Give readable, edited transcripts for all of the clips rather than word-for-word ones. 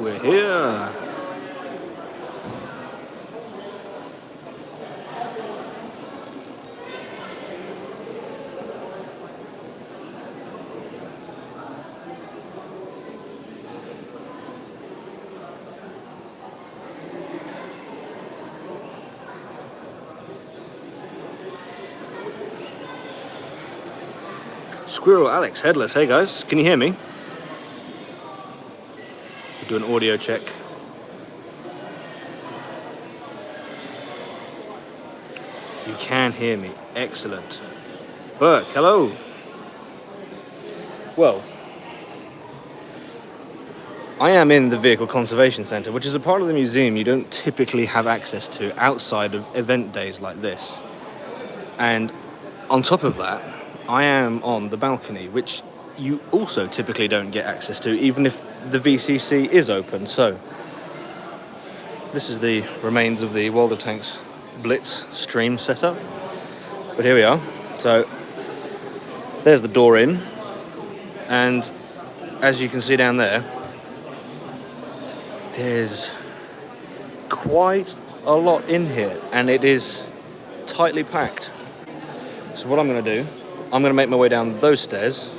We're here. Squirrel Alex Headless. Hey guys, can you hear me? We'll do an audio check. You can hear me. Excellent. Burke, hello. Well, I am in the Vehicle Conservation Centre, which is a part of the museum you don't typically have access to outside of event days like this. And on top of that, I am on the balcony, which you also typically don't get access to, even if the VCC is open. So, this is the remains of the World of Tanks Blitz stream setup. But here we are. So, there's the door in. And as you can see down there, there's quite a lot in here. And it is tightly packed. So what I'm going to do, I'm going to make my way down those stairs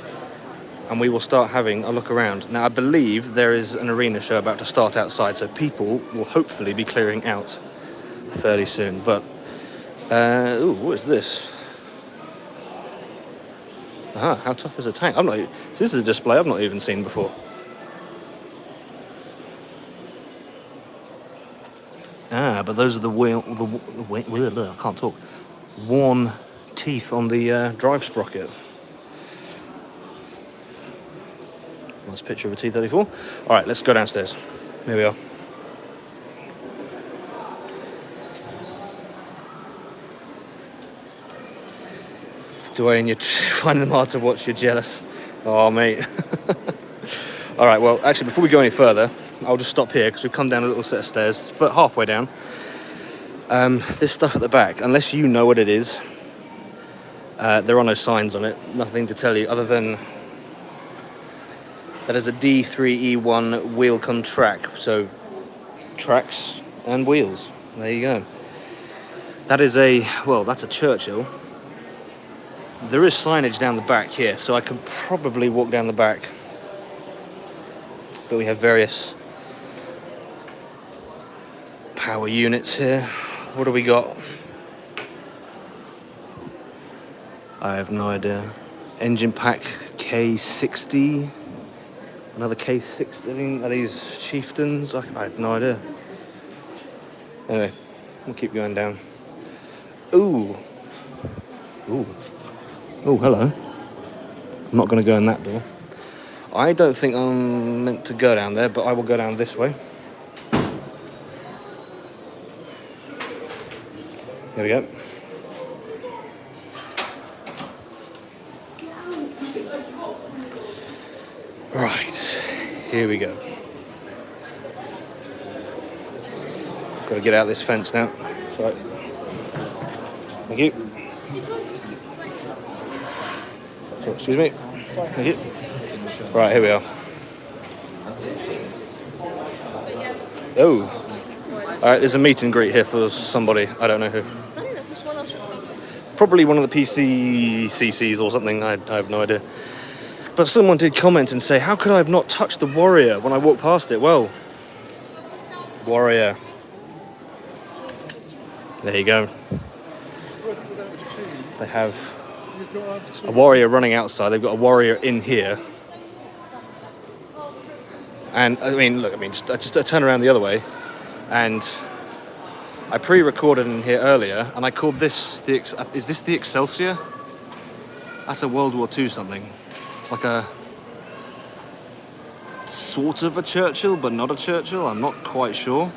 and we will start having a look around. Now I believe there is an arena show about to start outside, so people will hopefully be clearing out fairly soon. But, ooh, what is this? Aha, how tough is a tank? So this is a display I've not even seen before. Ah, but those are the I can't talk. Worn teeth on the drive sprocket. Nice picture of a T-34. All right, let's go downstairs. Here we are. Dwayne, you're finding them hard to watch. You're jealous. Oh, mate. All right, well, actually, before we go any further, I'll just stop here because we've come down a little set of stairs, halfway down. This stuff at the back, unless you know what it is, there are no signs on it, nothing to tell you other than that is a D3E1 wheel come track, so tracks and wheels. There you go. That is that's a Churchill. There is signage down the back here, so I could probably walk down the back. But we have various power units here. What do we got? I have no idea. Engine pack K60. Another K60. I mean, are these chieftains? I have no idea. Anyway, we'll keep going down. Ooh. Ooh. Oh, hello. I'm not going to go in that door. I don't think I'm meant to go down there, but I will go down this way. There we go. Right, here we go. Got to get out this fence now. Sorry. Thank you. So, excuse me. Thank you. Right, here we are. Oh. Alright, there's a meet and greet here for somebody. I don't know who. Probably one of the PCCCs or something. I have no idea. But someone did comment and say, how could I have not touched the Warrior when I walked past it? Well, Warrior. There you go. They have a Warrior running outside. They've got a Warrior in here. And I mean, look, I turn around the other way, and I pre-recorded in here earlier, and I called this is this the Excelsior? That's a World War II something. Like a sort of a Churchill, but not a Churchill. I'm not quite sure.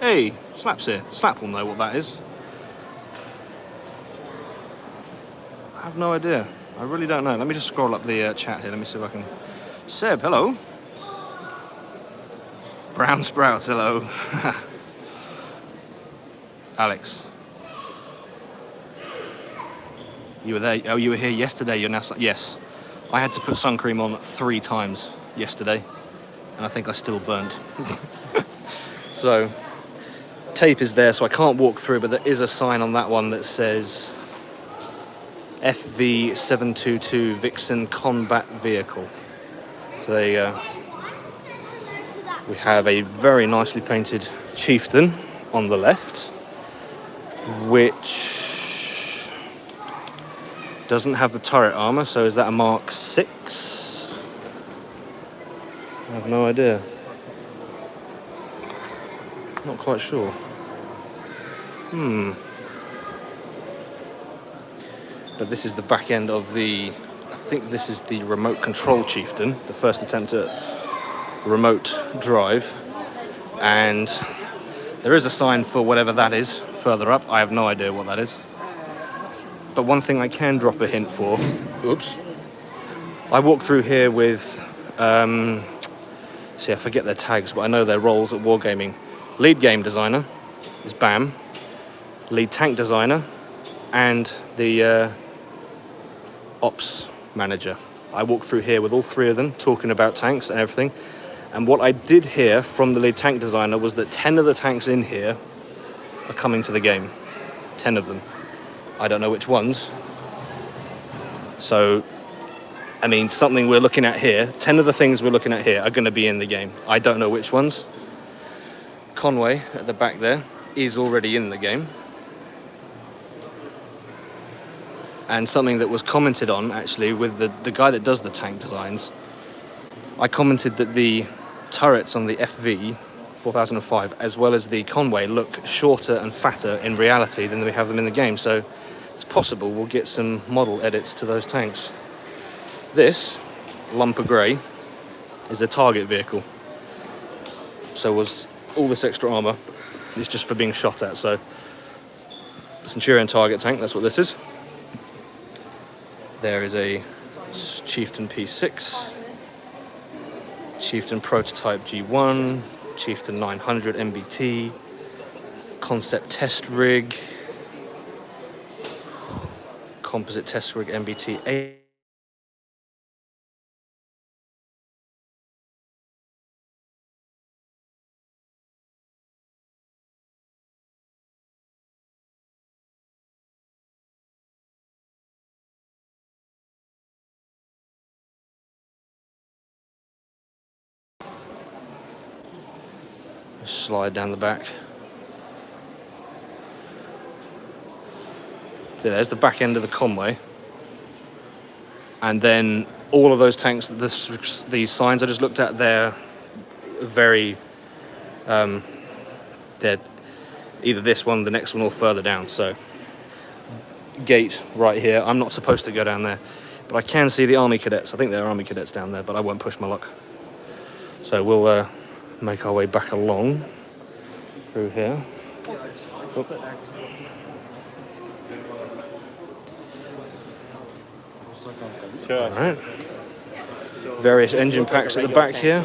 Hey, Slap's here. Slap will know what that is. I have no idea. I really don't know. Let me just scroll up the chat here. Let me see if I can. Seb, hello. Brown Sprouts, hello. Alex. You were there. Oh, you were here yesterday. You're now. Yes. I had to put sun cream on 3 times yesterday. and I think I still burned. So tape is there, so I can't walk through, but there is a sign on that one that says FV722 Vixen Combat Vehicle. So there you go. We have a very nicely painted Chieftain on the left, which doesn't have the turret armor, so is that a Mark 6? I have no idea. Not quite sure. But this is the back end of the, I think this is the remote control Chieftain, the first attempt at remote drive. And there is a sign for whatever that is further up. I have no idea what that is. But one thing I can drop a hint for, oops. I walked through here with, see, I forget their tags, but I know their roles at Wargaming. Lead game designer is Bam, lead tank designer, and the ops manager. I walked through here with all three of them talking about tanks and everything. And what I did hear from the lead tank designer was that 10 of the tanks in here are coming to the game. 10 of them. I don't know which ones. So, I mean, something we're looking at here, 10 of the things we're looking at here are going to be in the game. I don't know which ones. Conway at the back there is already in the game. And something that was commented on, actually, with the guy that does the tank designs, I commented that the turrets on the FV 4005, as well as the Conway, look shorter and fatter in reality than we have them in the game. So it's possible we'll get some model edits to those tanks. This lump of grey is a target vehicle. So was all this extra armour is just for being shot at. So Centurion target tank, that's what this is. There is a Chieftain P6, Chieftain Prototype G1, Chieftain 900 MBT, Concept Test Rig, Composite Test Rig MBT 8. Slide down the back. So there's the back end of the Conway. And then all of those tanks, these signs I just looked at, they're very, they're either this one, the next one, or further down. So gate right here. I'm not supposed to go down there, but I can see the Army cadets. I think there are Army cadets down there, but I won't push my luck. So we'll make our way back along through here. Oh. All right. Various engine packs at the back here.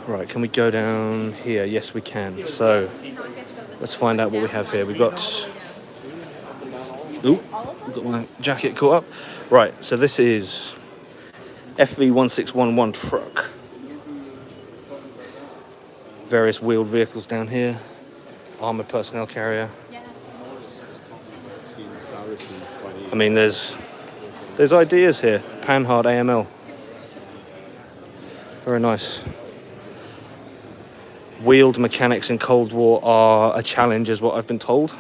Right, can we go down here? Yes, we can. So let's find out what we have here. We've got, ooh, I've got my jacket caught up. Right, so this is FV1611 truck. Various wheeled vehicles down here. Armored personnel carrier. I mean, there's ideas here. Panhard AML. Very nice. Wheeled mechanics in Cold War are a challenge, is what I've been told,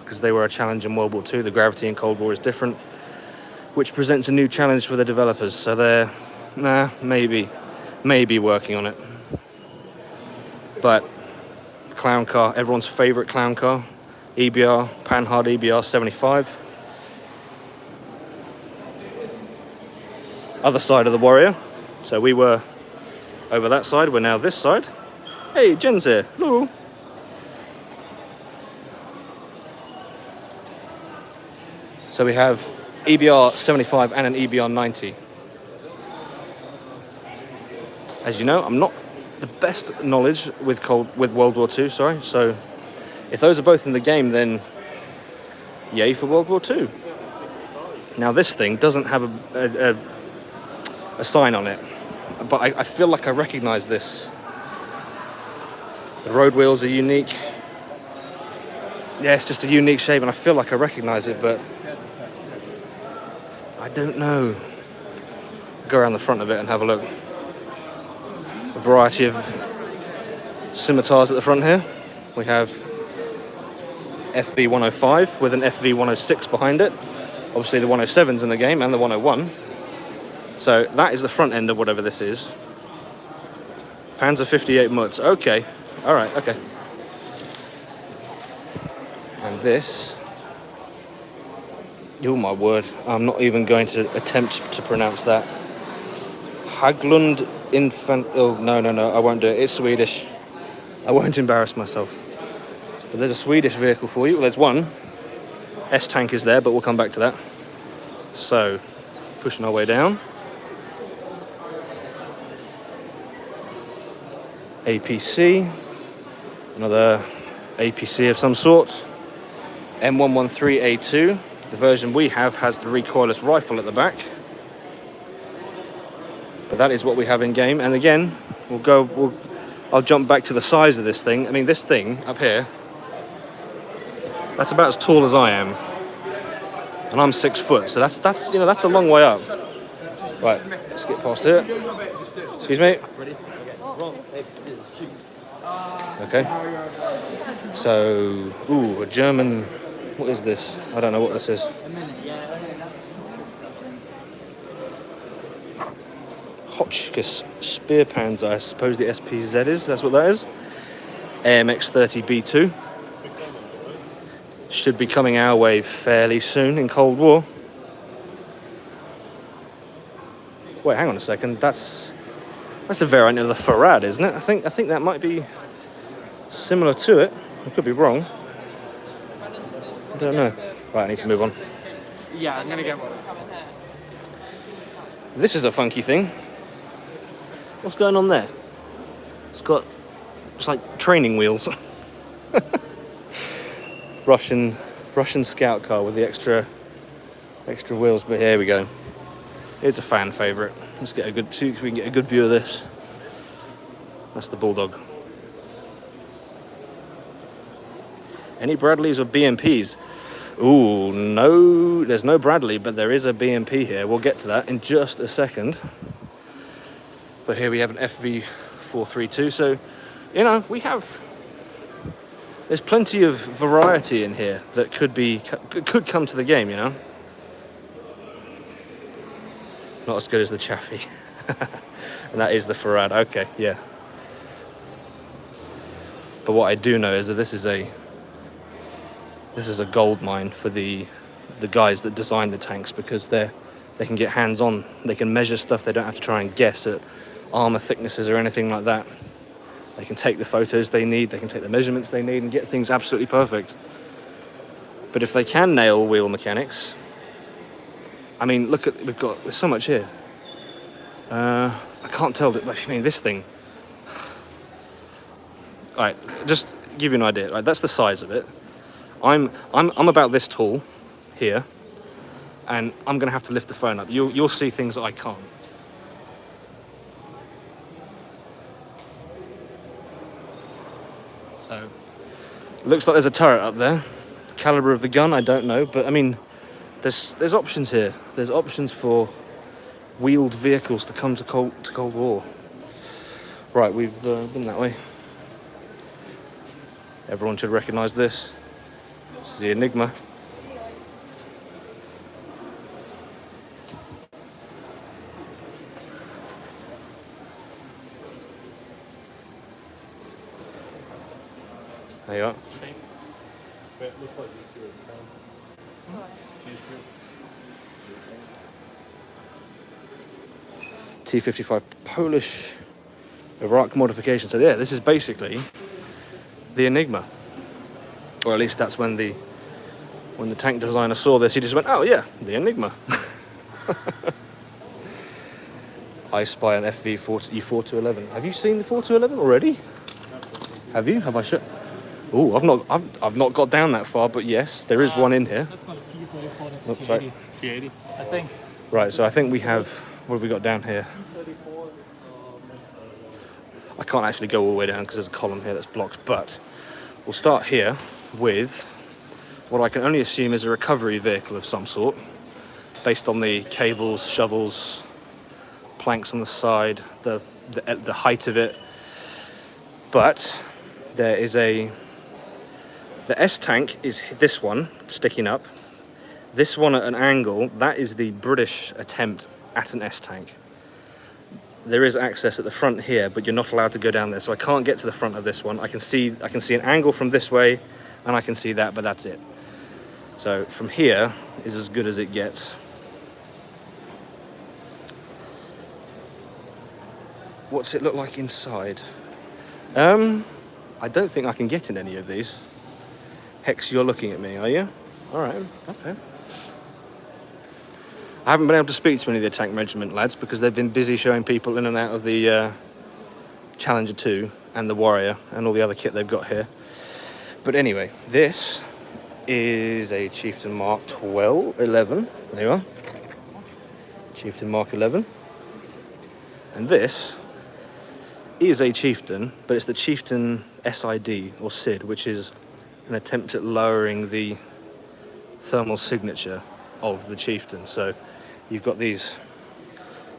because they were a challenge in World War II. The gravity in Cold War is different, which presents a new challenge for the developers. So they're, maybe working on it. But clown car, everyone's favorite clown car, EBR, Panhard EBR 75. Other side of the Warrior. So we were over that side, we're now this side. Hey, Jen's here. Hello. So we have EBR 75 and an EBR 90. As you know, I'm not the best knowledge with World War II, sorry. So if those are both in the game, then yay for World War II. Now this thing doesn't have a sign on it. But I feel like I recognise this. The road wheels are unique. Yeah, it's just a unique shape, and I feel like I recognise it, but I don't know. Go around the front of it and have a look. A variety of scimitars at the front here. We have FV105 with an FV106 behind it. Obviously the 107's in the game and the 101. So that is the front end of whatever this is. Panzer 58 Mutz. Okay. Alright, okay. And this... Oh my word. I'm not even going to attempt to pronounce that. Haglund Infant... Oh, no, I won't do it. It's Swedish. I won't embarrass myself. But there's a Swedish vehicle for you. Well, there's one. S-tank is there, but we'll come back to that. So, pushing our way down. APC. Another APC of some sort. M113A2. The version we have has the recoilless rifle at the back. But that is what we have in game. And again, I'll jump back to the size of this thing. I mean, this thing up here, that's about as tall as I am. And I'm 6 foot, so that's that's a long way up. Right, let's get past here. Excuse me. Okay. So, ooh, a German. What is this? I don't know what this is. Hotchkiss Spear Panzer, I suppose the SPZ is. That's what that is. AMX-30B2. Should be coming our way fairly soon in Cold War. Wait, hang on a second. That's a variant of the Farad, isn't it? I think that might be similar to it. I could be wrong. I don't know. Right, I need to move on. Yeah, I'm gonna get one. This is a funky thing. What's going on there? It's like training wheels. Russian scout car with the extra wheels, but here we go. It's a fan favourite. Let's see if we can get a good view of this. That's the Bulldog. Any Bradleys or BMPs? Ooh, no, there's no Bradley, but there is a BMP here. We'll get to that in just a second. But here we have an FV432. So, there's plenty of variety in here that could come to the game, you know. Not as good as the Chaffee. And that is the Farad. Okay, yeah. But what I do know is that this is a gold mine for the guys that design the tanks, because they can get hands-on. They can measure stuff. They don't have to try and guess at armor thicknesses or anything like that. They can take the photos they need, they can take the measurements they need and get things absolutely perfect. But if they can nail wheel mechanics, I mean, look at, there's so much here. I can't tell that, I mean, this thing. All right, just give you an idea. Right, that's the size of it. I'm about this tall here, and I'm gonna have to lift the phone up. You'll see things that I can't. So, looks like there's a turret up there. Caliber of the gun, I don't know, but I mean, there's options here. There's options for wheeled vehicles to come to Cold War. Right, we've been that way. Everyone should recognise this. This is the Enigma. There you are. But it looks like these two are the same. T-55 Polish Iraq modification. So yeah, this is basically the Enigma. Or at least that's when the tank designer saw this, he just went, oh yeah, the Enigma. I spy an FV4211. Have you seen the 4211 already? Have you? Have I shot? Oh, I've not got down that far, but yes, there is one in here. That's not a T-34, that's Oops, sorry. T80, I think. Right, so I think we have What have we got down here? I can't actually go all the way down because there's a column here that's blocked, but we'll start here with what I can only assume is a recovery vehicle of some sort, based on the cables, shovels, planks on the side, the height of it. But there is the S tank is this one sticking up. This one at an angle, that is the British attempt at an S tank. There is access at the front here, but you're not allowed to go down there, so I can't get to the front of this one. I can see an angle from this way, and I can see that, but that's it. So from here is as good as it gets. What's it look like inside? I don't think I can get in any of these. Hex, you're looking at me, are you? All right, okay. I haven't been able to speak to any of the tank regiment lads because they've been busy showing people in and out of the Challenger 2 and the Warrior and all the other kit they've got here. But anyway, this is a Chieftain Mark 11. There you are. Chieftain Mark 11. And this is a Chieftain, but it's the Chieftain SID or SID, which is an attempt at lowering the thermal signature of the Chieftain. So you've got these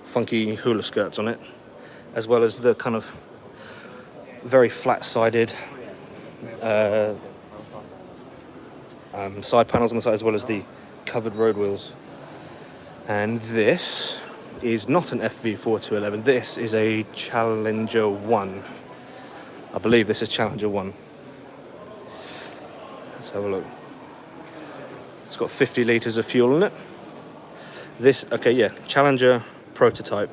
funky hula skirts on it, as well as the kind of very flat-sided side panels on the side, as well as the covered road wheels. And this is not an FV4211, this is a Challenger 1. I believe this is Challenger 1. Let's have a look. It's got 50 litres of fuel in it. This, okay, yeah, Challenger prototype.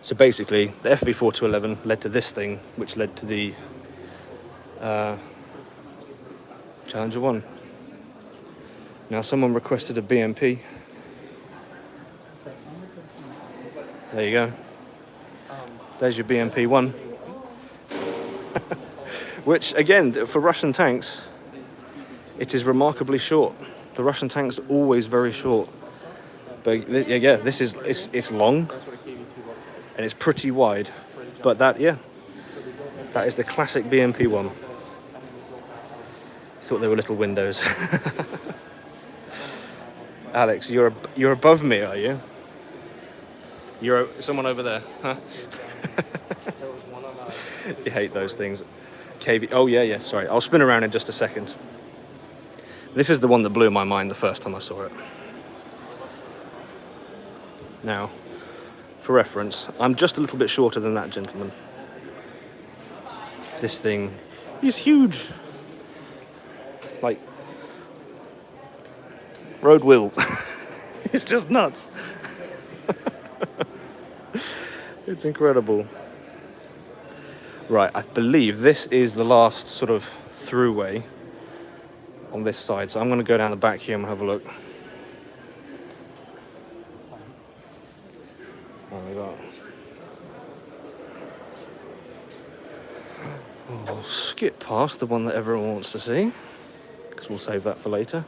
So basically, the FV4211 led to this thing, which led to the Challenger 1. Now, someone requested a BMP. There you go. There's your BMP 1. Which, again, for Russian tanks, it is remarkably short. The Russian tanks are always very short. But yeah, this is it's long and it's pretty wide. But that is the classic BMP 1. Thought they were little windows. Alex, you're above me, are you? You're someone over there, huh? You hate those things. KV. Oh yeah. Sorry, I'll spin around in just a second. This is the one that blew my mind the first time I saw it. Now, for reference, I'm just a little bit shorter than that gentleman. This thing is huge. Like, road wheel. It's just nuts. It's incredible. Right, I believe this is the last sort of throughway on this side. So I'm going to go down the back here and have a look. What have we got? We'll skip past the one that everyone wants to see, because we'll save that for later.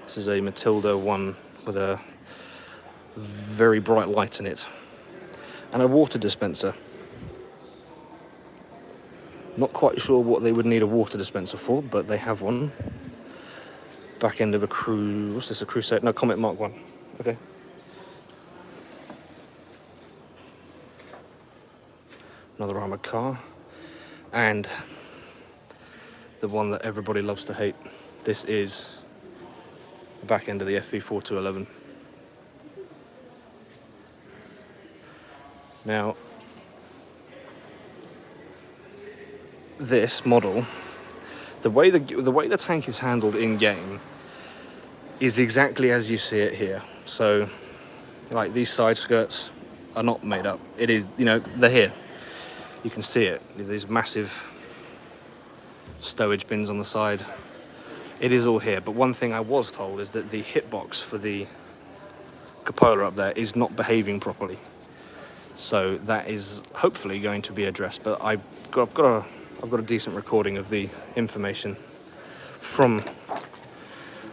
This is a Matilda 1 with a very bright light in it and a water dispenser. Not quite sure what they would need a water dispenser for, but they have one. Back end of a what's this, a Crusade? No, Comet Mark 1. Okay. Another armoured car. And the one that everybody loves to hate. This is the back end of the FV4211. Now, this model, the way the tank is handled in game is exactly as you see it here. So, like, these side skirts are not made up. It is, they're here. You can see it. These massive stowage bins on the side. It is all here. But one thing I was told is that the hitbox for the cupola up there is not behaving properly. So that is hopefully going to be addressed. But I've got a decent recording of the information from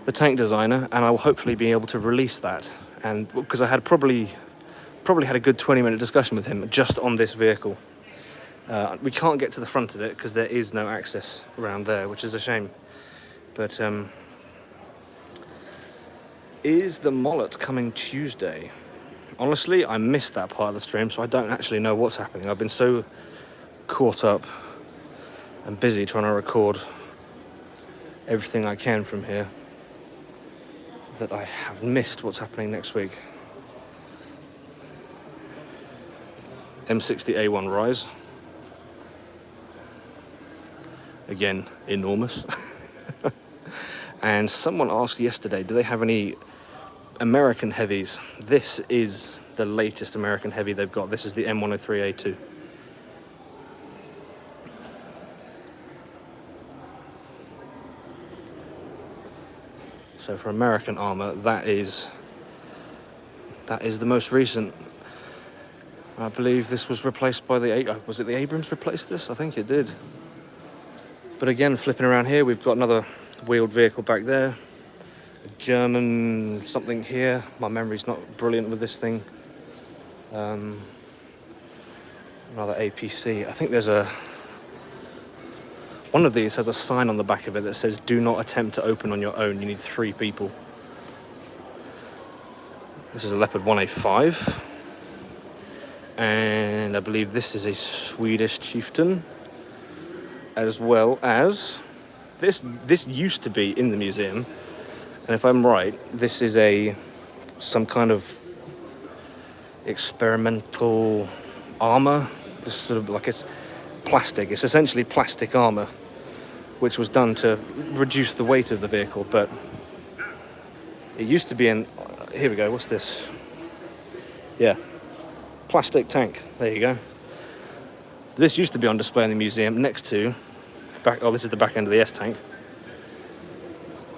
the tank designer, and I'll hopefully be able to release that. And because I had probably had a good 20-minute discussion with him just on this vehicle. We can't get to the front of it because there is no access around there, which is a shame. But is the Mollet coming Tuesday? Honestly, I missed that part of the stream, so I don't actually know what's happening. I've been so caught up and busy trying to record everything I can from here that I have missed what's happening next week. M60A1 Rise. Again, enormous. And someone asked yesterday, do they have any American heavies? This is the latest American heavy they've got. This is the M103A2. So for American armor, that is the most recent. I believe this was replaced by was it the Abrams replaced this? I think it did. But again, flipping around here, we've got another wheeled vehicle back there. A German something here. My memory's not brilliant with this thing. Another APC. I think there's one of these has a sign on the back of it that says, do not attempt to open on your own. You need 3 people. This is a Leopard 1A5. And I believe this is a Swedish Chieftain, as well as this used to be in the museum, and if I'm right, this is some kind of experimental armor. It's sort of like it's plastic. It's essentially plastic armor, which was done to reduce the weight of the vehicle. But it used to be in. Here we go. What's this? Yeah. Plastic tank. There you go. This used to be on display in the museum next to this is the back end of the S tank.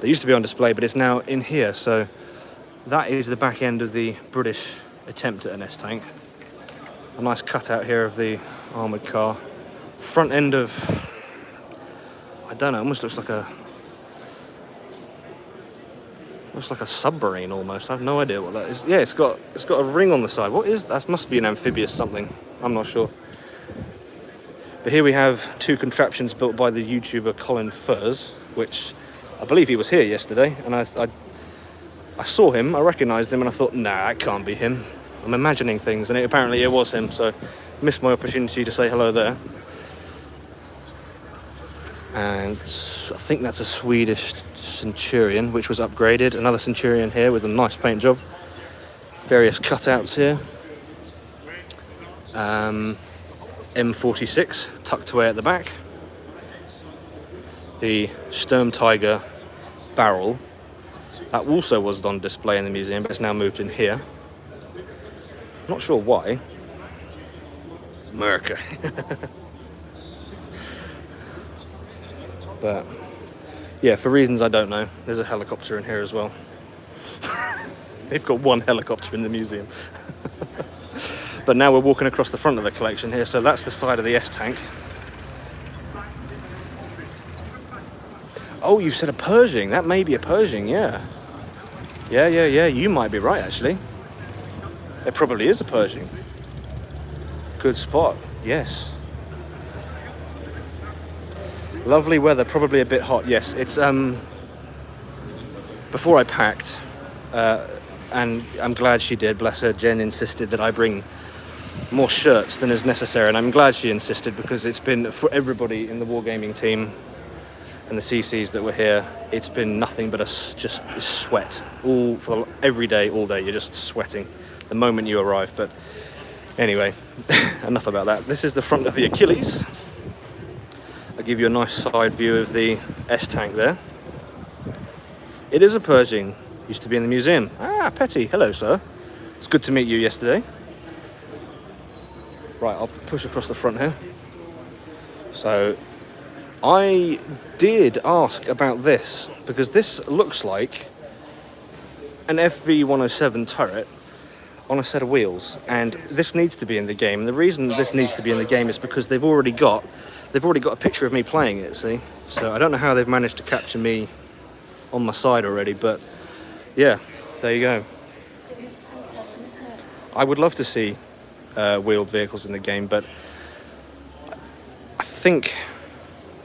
They used to be on display, but it's now in here. So that is the back end of the British attempt at an S tank. A nice cutout here of the armoured car. Front end of, I don't know, almost looks like a submarine almost. I have no idea what that is. Yeah, it's got a ring on the side. What is that? Must be an amphibious something. I'm not sure. But here we have 2 contraptions built by the YouTuber Colin Furs, which I believe he was here yesterday. And I saw him, I recognised him, and I thought, nah, that can't be him. I'm imagining things, and apparently it was him. So missed my opportunity to say hello there. And I think that's a Swedish Centurion, which was upgraded. Another Centurion here with a nice paint job. Various cutouts here. M46 tucked away at the back. The Sturm Tiger barrel. That also was on display in the museum, but it's now moved in here. Not sure why. America. But yeah, for reasons I don't know, there's a helicopter in here as well. They've got 1 helicopter in the museum. But now we're walking across the front of the collection here, so that's the side of the S tank. Oh, you said a Pershing. That may be a Pershing, yeah. Yeah, you might be right, actually. It probably is a Pershing. Good spot, yes. Lovely weather, probably a bit hot. Yes, it's before I packed, and I'm glad she did, bless her. Jen insisted that I bring more shirts than is necessary, and I'm glad she insisted, because it's been, for everybody in the Wargaming team and the CCs that were here, it's been nothing but just sweat every day, all day. You're just sweating the moment you arrive. But anyway, enough about that. This is the front of the Achilles. I'll give you a nice side view of the S tank there. It is a Pershing. Used to be in the museum. Ah, Petty. Hello, sir. It's good to meet you yesterday. Right, I'll push across the front here. So I did ask about this, because this looks like an FV-107 turret. on a set of wheels, and this needs to be in the game. And the reason this needs to be in the game is because they've already got a picture of me playing it. See, so I don't know how they've managed to capture me on my side already, but yeah, there you go. I would love to see wheeled vehicles in the game, but I think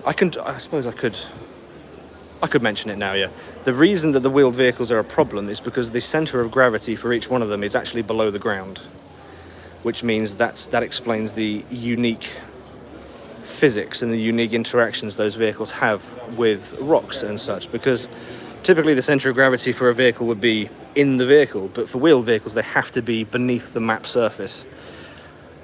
I suppose I could mention it now. Yeah, the reason that the wheeled vehicles are a problem is because the center of gravity for each one of them is actually below the ground, which means that explains the unique physics and the unique interactions those vehicles have with rocks and such, because typically the center of gravity for a vehicle would be in the vehicle, but for wheeled vehicles they have to be beneath the map surface,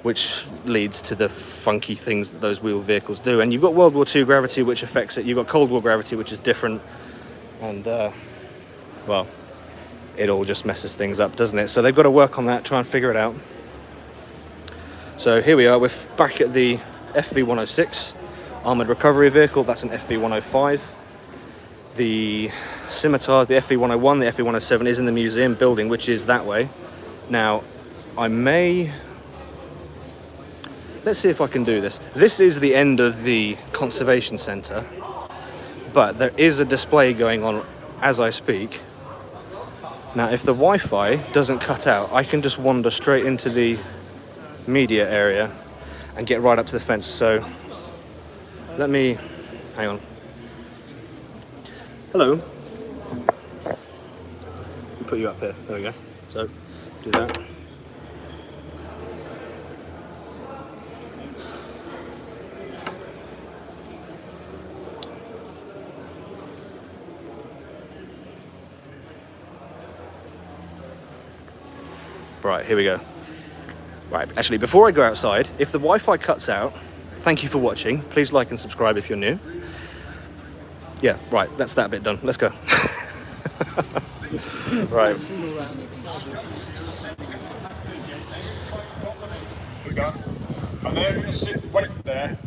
which leads to the funky things that those wheeled vehicles do. And you've got World War II gravity, which affects it. You've got Cold War gravity, which is different, and well, it all just messes things up, doesn't it? So they've got to work on that, try and figure it out. So here we are, we're back at the FV-106 armored recovery vehicle. That's an FV-105. The scimitars, the FV-101, the FV-107 is in the museum building, which is that way. Now, let's see if I can do this. This is the end of the conservation center, but there is a display going on as I speak. Now, if the Wi-Fi doesn't cut out, I can just wander straight into the media area and get right up to the fence. So let me, hang on. Hello. Put you up here, there we go. So do that. Right, here we go. Right, actually, before I go outside, if the Wi-Fi cuts out, thank you for watching. Please like and subscribe if you're new. Yeah, right, that's that bit done. Let's go. Right. And they're going to sit and wait there,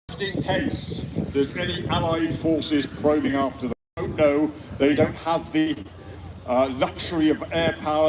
just in case there's any Allied forces probing after them. No, they don't have the luxury of air power.